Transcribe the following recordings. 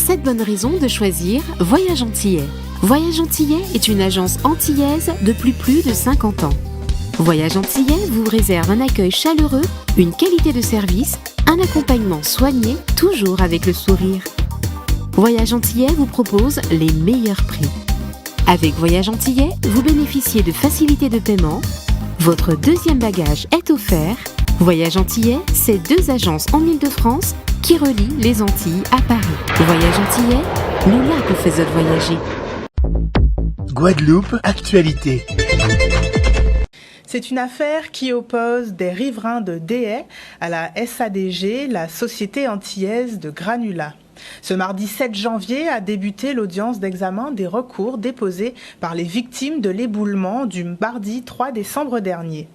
7 bonnes raisons de choisir Voyage Antillais. Voyage Antillais est une agence antillaise depuis plus de 50 ans. Voyage Antillais vous réserve un accueil chaleureux, une qualité de service, un accompagnement soigné, toujours avec le sourire. Voyage Antillais vous propose les meilleurs prix. Avec Voyage Antillais, vous bénéficiez de facilités de paiement. Votre deuxième bagage est offert. Voyage Antillais, c'est 2 agences en Île-de-France qui relient les Antilles à Paris. Voyage Antillais, nous là vous faisons voyager. Guadeloupe, actualité. C'est une affaire qui oppose des riverains de Déhay à la SADG, la Société antillaise de granulats. Ce mardi 7 janvier a débuté l'audience d'examen des recours déposés par les victimes de l'éboulement du mardi 3 décembre dernier.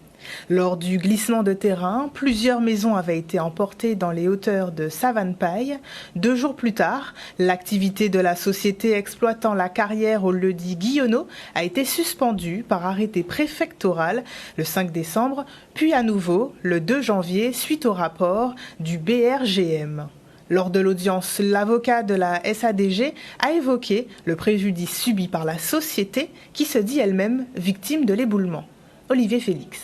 Lors du glissement de terrain, plusieurs maisons avaient été emportées dans les hauteurs de Savane-Paille. 2 jours plus tard, l'activité de la société exploitant la carrière au lieu-dit Guillonneau a été suspendue par arrêté préfectoral le 5 décembre, puis à nouveau le 2 janvier suite au rapport du BRGM. Lors de l'audience, l'avocat de la SADG a évoqué le préjudice subi par la société qui se dit elle-même victime de l'éboulement. Olivier Félix.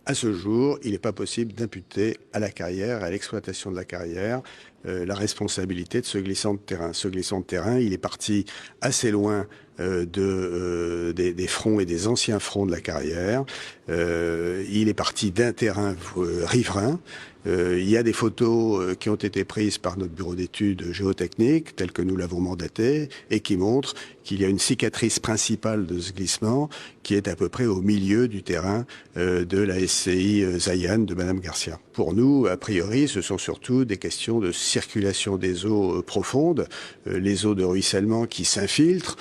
À ce jour, il n'est pas possible d'imputer à la carrière, à l'exploitation de la carrière, la responsabilité de ce glissant de terrain. Ce glissant de terrain, il est parti assez loin des fronts et des anciens fronts de la carrière. Il est parti d'un terrain riverain. Il y a des photos qui ont été prises par notre bureau d'études géotechniques, tel que nous l'avons mandaté, et qui montrent qu'il y a une cicatrice principale de ce glissement qui est à peu près au milieu du terrain de la SCI Zayan de Madame Garcia. Pour nous, a priori, ce sont surtout des questions de circulation des eaux profondes, les eaux de ruissellement qui s'infiltrent.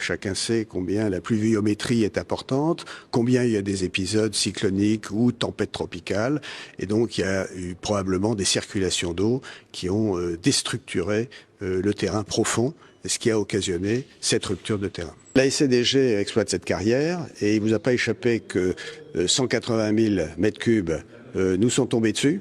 Chacun sait combien la pluviométrie est importante, combien il y a des épisodes cycloniques ou tempêtes tropicales, et donc il y a eu probablement des circulations d'eau qui ont déstructuré le terrain profond, ce qui a occasionné cette rupture de terrain. La SCDG exploite cette carrière et il ne vous a pas échappé que 180 000 mètres cubes nous sont tombés dessus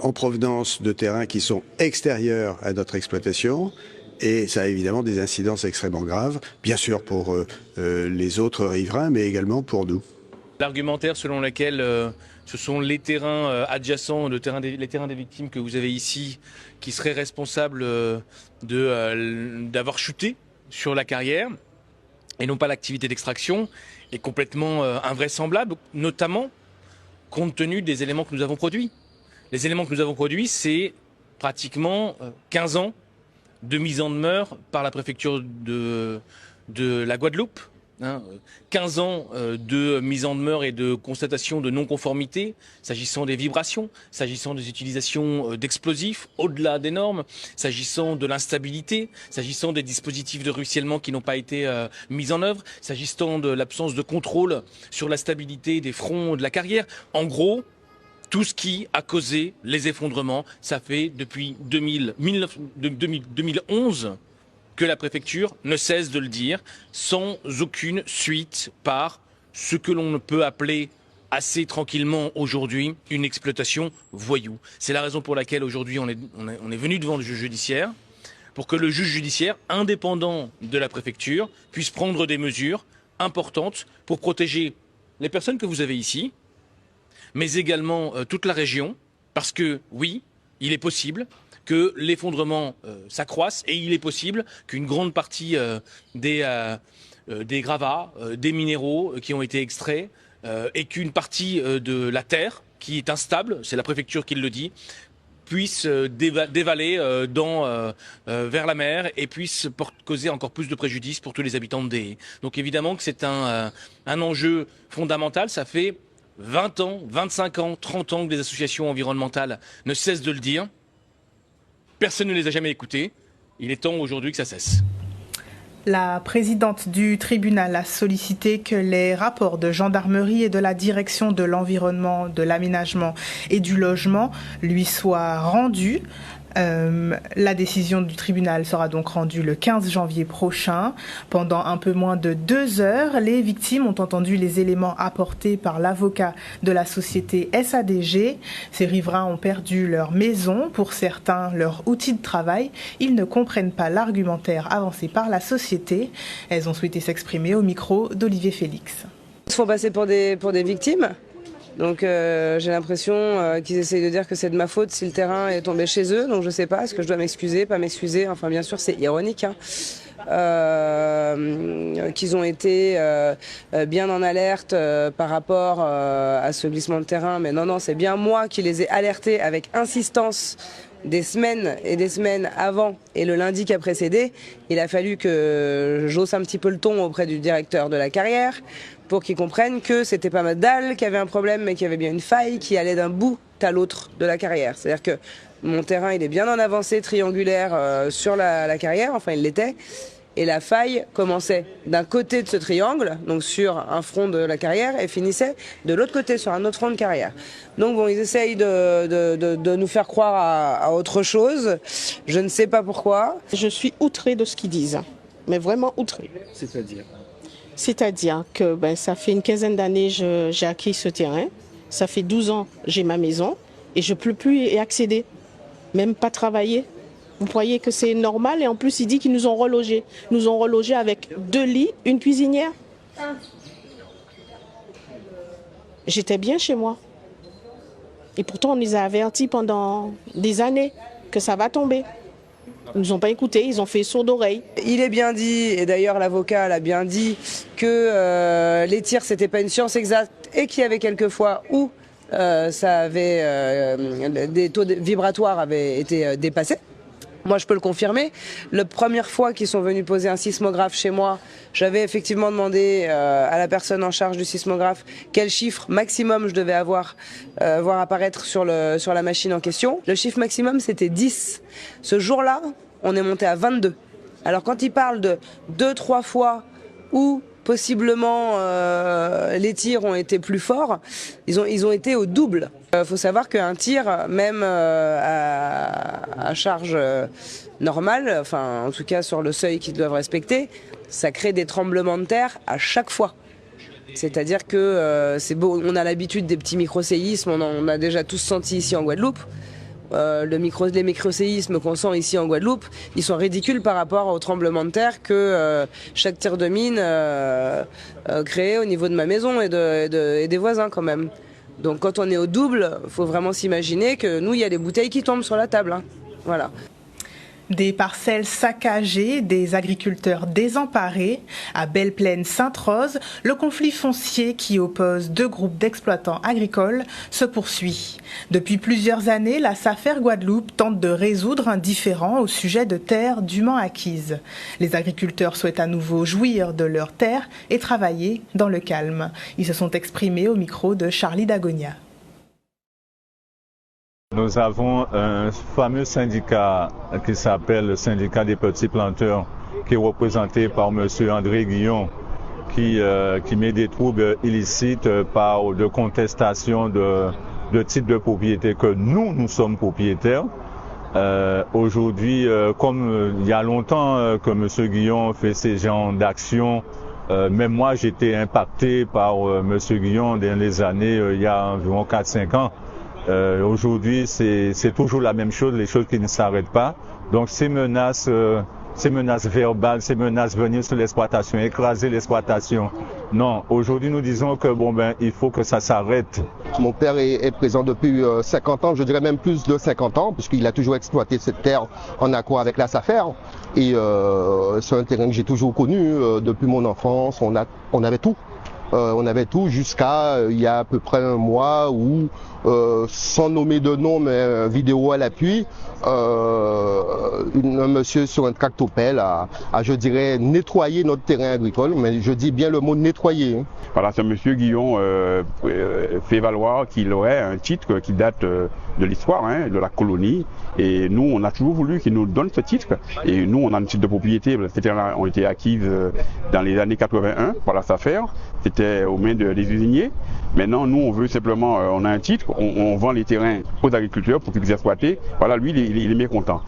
en provenance de terrains qui sont extérieurs à notre exploitation. Et ça a évidemment des incidences extrêmement graves, bien sûr pour les autres riverains, mais également pour nous. L'argumentaire selon lequel ce sont les terrains adjacents, les terrains des victimes que vous avez ici, qui seraient responsables d'avoir chuté sur la carrière, et non pas l'activité d'extraction, est complètement invraisemblable, notamment compte tenu des éléments que nous avons produits. Les éléments que nous avons produits, c'est pratiquement 15 ans de mise en demeure par la préfecture de la Guadeloupe. 15 ans de mise en demeure et de constatation de non-conformité, s'agissant des vibrations, s'agissant des utilisations d'explosifs au-delà des normes, s'agissant de l'instabilité, s'agissant des dispositifs de ruissellement qui n'ont pas été mis en œuvre, s'agissant de l'absence de contrôle sur la stabilité des fronts de la carrière. En gros, tout ce qui a causé les effondrements, ça fait depuis 2011 que la préfecture ne cesse de le dire, sans aucune suite par ce que l'on peut appeler assez tranquillement aujourd'hui une exploitation voyou. C'est la raison pour laquelle aujourd'hui on est venu devant le juge judiciaire, pour que le juge judiciaire, indépendant de la préfecture, puisse prendre des mesures importantes pour protéger les personnes que vous avez ici, mais également toute la région, parce que oui, il est possible que l'effondrement s'accroisse et il est possible qu'une grande partie des gravats, des minéraux qui ont été extraits et qu'une partie de la terre qui est instable, c'est la préfecture qui le dit, puisse dévaler vers la mer et puisse causer encore plus de préjudice pour tous les habitants de Déhay. Donc évidemment que c'est un enjeu fondamental, ça fait 20 ans, 25 ans, 30 ans que les associations environnementales ne cessent de le dire. Personne ne les a jamais écoutés. Il est temps aujourd'hui que ça cesse. La présidente du tribunal a sollicité que les rapports de gendarmerie et de la direction de l'environnement, de l'aménagement et du logement lui soient rendus. La décision du tribunal sera donc rendue le 15 janvier prochain. Pendant un peu moins de 2 heures, les victimes ont entendu les éléments apportés par l'avocat de la société SADG. Ces riverains ont perdu leur maison, pour certains leur outil de travail. Ils ne comprennent pas l'argumentaire avancé par la société. Elles ont souhaité s'exprimer au micro d'Olivier Félix. Ils se font passer pour des victimes. Donc j'ai l'impression qu'ils essayent de dire que c'est de ma faute si le terrain est tombé chez eux. Donc je sais pas, est-ce que je dois m'excuser, pas m'excuser. Enfin bien sûr c'est ironique. Qu'ils ont été bien en alerte par rapport à ce glissement de terrain. Mais non, c'est bien moi qui les ai alertés avec insistance des semaines et des semaines avant et le lundi qui a précédé. Il a fallu que j'hausse un petit peu le ton auprès du directeur de la carrière pour qu'ils comprennent que c'était pas ma dalle qui avait un problème, mais qu'il y avait bien une faille qui allait d'un bout à l'autre de la carrière. C'est-à-dire que mon terrain, il est bien en avancée triangulaire sur la carrière, enfin il l'était, et la faille commençait d'un côté de ce triangle, donc sur un front de la carrière, et finissait de l'autre côté, sur un autre front de carrière. Donc bon, ils essayent de nous faire croire à autre chose, je ne sais pas pourquoi. Je suis outrée de ce qu'ils disent, mais vraiment outrée. C'est-à-dire que ça fait une quinzaine d'années que j'ai acquis ce terrain, ça fait 12 ans que j'ai ma maison et je ne peux plus y accéder, même pas travailler. Vous croyez que c'est normal? Et en plus, il dit qu'ils nous ont relogés. Ils nous ont relogés avec 2 lits, une cuisinière. J'étais bien chez moi. Et pourtant, on les a avertis pendant des années que ça va tomber. Ils ne nous ont pas écoutés, ils ont fait sourd d'oreille. Il est bien dit, et d'ailleurs l'avocat l'a bien dit, que les tirs, c'était pas une science exacte et qu'il y avait quelques fois où ça avait des taux vibratoires avaient été dépassés. Moi, je peux le confirmer. La première fois qu'ils sont venus poser un sismographe chez moi, j'avais effectivement demandé à la personne en charge du sismographe quel chiffre maximum je devais voir apparaître sur la machine en question. Le chiffre maximum, c'était 10. Ce jour-là, on est monté à 22. Alors, quand ils parlent de 2-3 fois où possiblement les tirs ont été plus forts, ils ont été au double. Faut savoir qu'un tir, même à charge normale, enfin en tout cas sur le seuil qu'ils doivent respecter, ça crée des tremblements de terre à chaque fois. C'est-à-dire que c'est beau, on a l'habitude des petits micro-séismes, on a déjà tous senti ici en Guadeloupe. Les micro-séismes qu'on sent ici en Guadeloupe, ils sont ridicules par rapport aux tremblements de terre que chaque tir de mine crée au niveau de ma maison et des voisins quand même. Donc quand on est au double, il faut vraiment s'imaginer que nous, il y a des bouteilles qui tombent sur la table. Voilà. Des parcelles saccagées, des agriculteurs désemparés. À Belle-Plaine-Sainte-Rose, le conflit foncier qui oppose 2 groupes d'exploitants agricoles se poursuit. Depuis plusieurs années, la SAFER Guadeloupe tente de résoudre un différend au sujet de terres dûment acquises. Les agriculteurs souhaitent à nouveau jouir de leurs terres et travailler dans le calme. Ils se sont exprimés au micro de Charlie Dagonia. Nous avons un fameux syndicat qui s'appelle le syndicat des petits planteurs, qui est représenté par M. André Guillon, qui met des troubles illicites par de contestation de titres de propriété que nous sommes propriétaires. Aujourd'hui, comme il y a longtemps que M. Guillon fait ces genres d'actions, même moi j'étais impacté par M. Guillon dans les années, il y a environ 4-5 ans. Aujourd'hui, c'est toujours la même chose, les choses qui ne s'arrêtent pas. Donc ces menaces verbales, ces menaces venir sur l'exploitation, écraser l'exploitation. Non, aujourd'hui nous disons que il faut que ça s'arrête. Mon père est présent depuis 50 ans, je dirais même plus de 50 ans, puisqu'il a toujours exploité cette terre en accord avec la SAFER. Et c'est un terrain que j'ai toujours connu depuis mon enfance, on avait tout. On avait tout jusqu'à il y a à peu près un mois où, sans nommer de nom, mais vidéo à l'appui, un monsieur sur un tractopelle a, je dirais, nettoyé notre terrain agricole, mais je dis bien le mot nettoyer. Voilà, ce monsieur Guillon fait valoir qu'il aurait un titre qui date de l'histoire, de la colonie. Et nous, on a toujours voulu qu'il nous donne ce titre. Et nous, on a un titre de propriété. Ces terrains ont été acquis dans les années 81 par la SAFER. C'était était aux mains des usiniers. Maintenant, nous, on veut simplement, on a un titre, on vend les terrains aux agriculteurs pour qu'ils puissent exploiter. Voilà, lui, il est mécontent.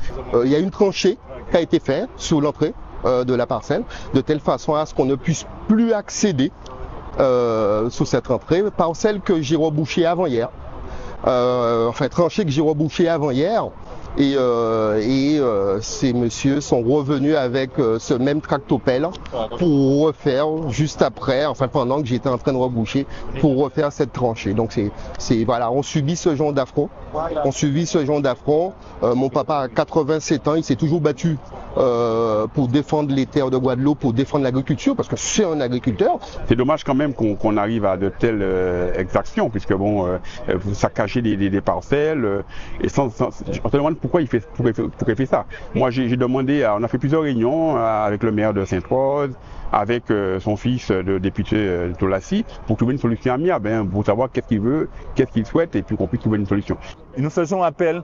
Il y a une tranchée qui a été faite sous l'entrée de la parcelle, de telle façon à ce qu'on ne puisse plus accéder sous cette entrée, parcelle que j'ai rebouchée avant hier. Tranchée que j'ai rebouchée avant hier. Et ces messieurs sont revenus avec ce même tractopelle pour refaire juste après, pendant que j'étais en train de reboucher, pour refaire cette tranchée. Donc voilà, on subit ce genre d'affront. Mon papa a 87 ans, il s'est toujours battu pour défendre les terres de Guadeloupe, pour défendre l'agriculture, parce que c'est un agriculteur. C'est dommage quand même qu'on arrive à de telles exactions, puisque vous saccagez des parcelles, et on se demande pourquoi il fait ça. Moi, j'ai demandé, on a fait plusieurs réunions avec le maire de Sainte-Rose, avec son fils de député Tolassi, pour trouver une solution amiable, pour savoir qu'est-ce qu'il veut, qu'est-ce qu'il souhaite, et puis qu'on puisse trouver une solution. Nous faisons appel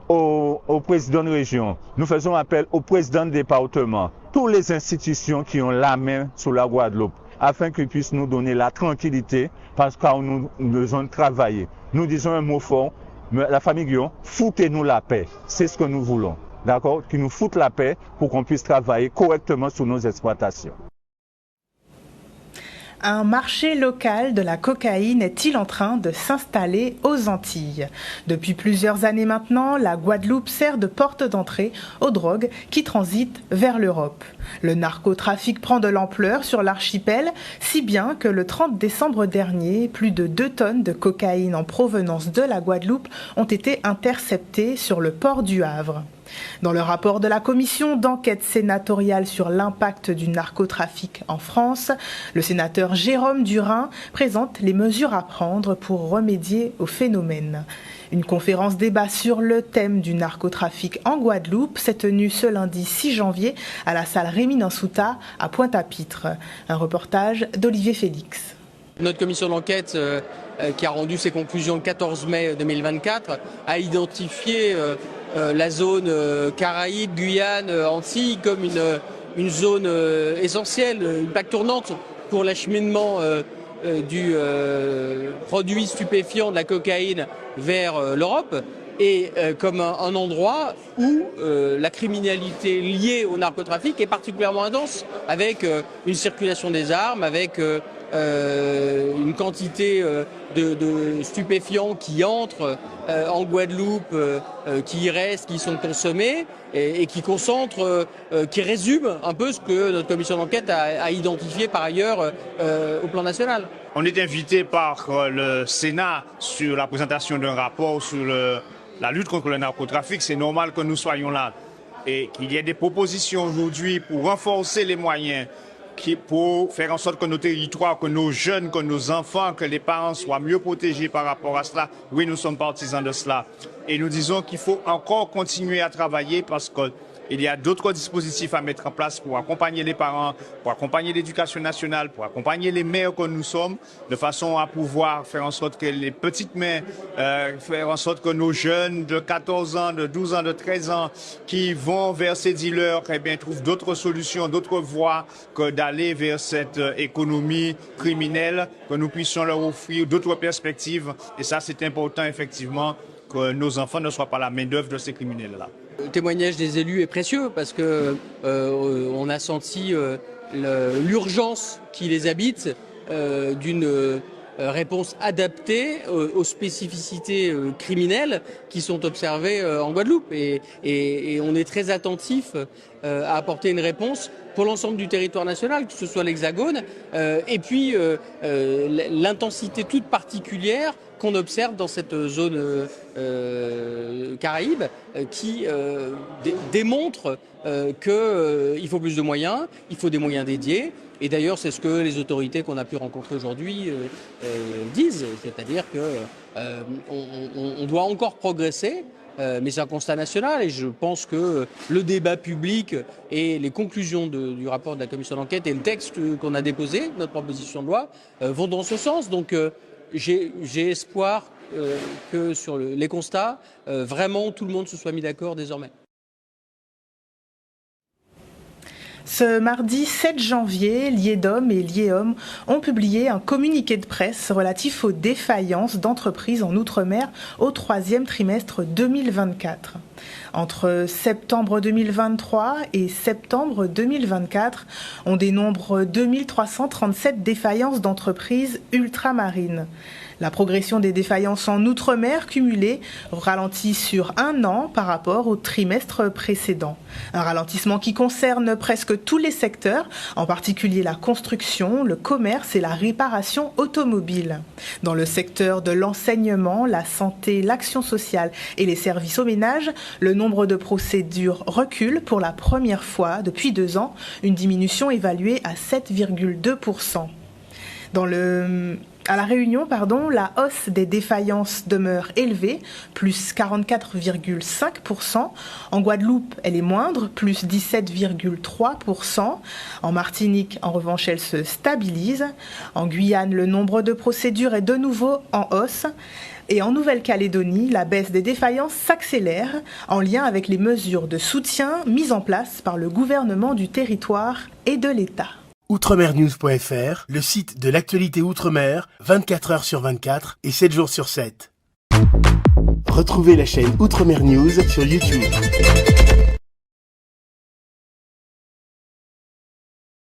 au président de région, nous faisons appel au président de département, toutes les institutions qui ont la main sur la Guadeloupe, afin qu'ils puissent nous donner la tranquillité, parce qu'on nous besoin de travailler. Nous disons un mot fort, la famille Guillaume, foutez-nous la paix, c'est ce que nous voulons, d'accord, qu'ils nous foutent la paix pour qu'on puisse travailler correctement sur nos exploitations. Un marché local de la cocaïne est-il en train de s'installer aux Antilles? Depuis plusieurs années maintenant, la Guadeloupe sert de porte d'entrée aux drogues qui transitent vers l'Europe. Le narcotrafic prend de l'ampleur sur l'archipel, si bien que le 30 décembre dernier, plus de 2 tonnes de cocaïne en provenance de la Guadeloupe ont été interceptées sur le port du Havre. Dans le rapport de la commission d'enquête sénatoriale sur l'impact du narcotrafic en France, le sénateur Jérôme Durin présente les mesures à prendre pour remédier au phénomène. Une conférence débat sur le thème du narcotrafic en Guadeloupe s'est tenue ce lundi 6 janvier à la salle Rémy Nansouta à Pointe-à-Pitre. Un reportage d'Olivier Félix. Notre commission d'enquête qui a rendu ses conclusions le 14 mai 2024 a identifié la zone Caraïbes, Guyane, Antilles comme une zone essentielle, une plaque tournante pour l'acheminement du produit stupéfiant de la cocaïne vers l'Europe et comme un endroit où la criminalité liée au narcotrafic est particulièrement intense, avec une circulation des armes, avec une quantité de stupéfiants qui entrent en Guadeloupe, qui y restent, qui sont consommés et qui concentrent, qui résument un peu ce que notre commission d'enquête a identifié par ailleurs au plan national. On est invité par le Sénat sur la présentation d'un rapport sur la lutte contre le narcotrafic. C'est normal que nous soyons là et qu'il y ait des propositions aujourd'hui pour renforcer les moyens, pour faire en sorte que nos territoires, que nos jeunes, que nos enfants, que les parents soient mieux protégés par rapport à cela. Oui, nous sommes partisans de cela. Et nous disons qu'il faut encore continuer à travailler parce qu'il y a d'autres dispositifs à mettre en place pour accompagner les parents, pour accompagner l'éducation nationale, pour accompagner les maires que nous sommes, de façon à pouvoir faire en sorte que les petites mains, faire en sorte que nos jeunes de 14 ans, de 12 ans, de 13 ans, qui vont vers ces dealers, eh bien, trouvent d'autres solutions, d'autres voies que d'aller vers cette économie criminelle, que nous puissions leur offrir d'autres perspectives. Et ça, c'est important, effectivement, que nos enfants ne soient pas la main-d'œuvre de ces criminels-là. Le témoignage des élus est précieux parce que on a senti l'urgence qui les habite d'une réponse adaptée aux spécificités criminelles qui sont observées en Guadeloupe. Et on est très attentif à apporter une réponse pour l'ensemble du territoire national, que ce soit l'Hexagone, et puis l'intensité toute particulière qu'on observe dans cette zone Caraïbes qui démontre qu'il faut plus de moyens, il faut des moyens dédiés. Et d'ailleurs, c'est ce que les autorités qu'on a pu rencontrer aujourd'hui disent, c'est-à-dire qu'on doit encore progresser, mais c'est un constat national et je pense que le débat public et les conclusions du rapport de la commission d'enquête et le texte qu'on a déposé, notre proposition de loi, vont dans ce sens. Donc j'ai espoir que sur les constats, vraiment tout le monde se soit mis d'accord désormais. Ce mardi 7 janvier, Liedom et Lieom ont publié un communiqué de presse relatif aux défaillances d'entreprises en Outre-mer au troisième trimestre 2024. Entre septembre 2023 et septembre 2024, on dénombre 2337 défaillances d'entreprises ultramarines. La progression des défaillances en Outre-mer cumulée ralentit sur un an par rapport au trimestre précédent. Un ralentissement qui concerne presque tous les secteurs, en particulier la construction, le commerce et la réparation automobile. Dans le secteur de l'enseignement, la santé, l'action sociale et les services aux ménages, le nombre de procédures recule pour la première fois depuis 2 ans, une diminution évaluée à 7,2%. À La Réunion, la hausse des défaillances demeure élevée, plus 44,5%. En Guadeloupe, elle est moindre, plus 17,3%. En Martinique, en revanche, elle se stabilise. En Guyane, le nombre de procédures est de nouveau en hausse. Et en Nouvelle-Calédonie, la baisse des défaillances s'accélère en lien avec les mesures de soutien mises en place par le gouvernement du territoire et de l'État. Outremernews.fr, le site de l'actualité Outre-mer, 24 heures sur 24 et 7 jours sur 7. Retrouvez la chaîne Outremer News sur YouTube.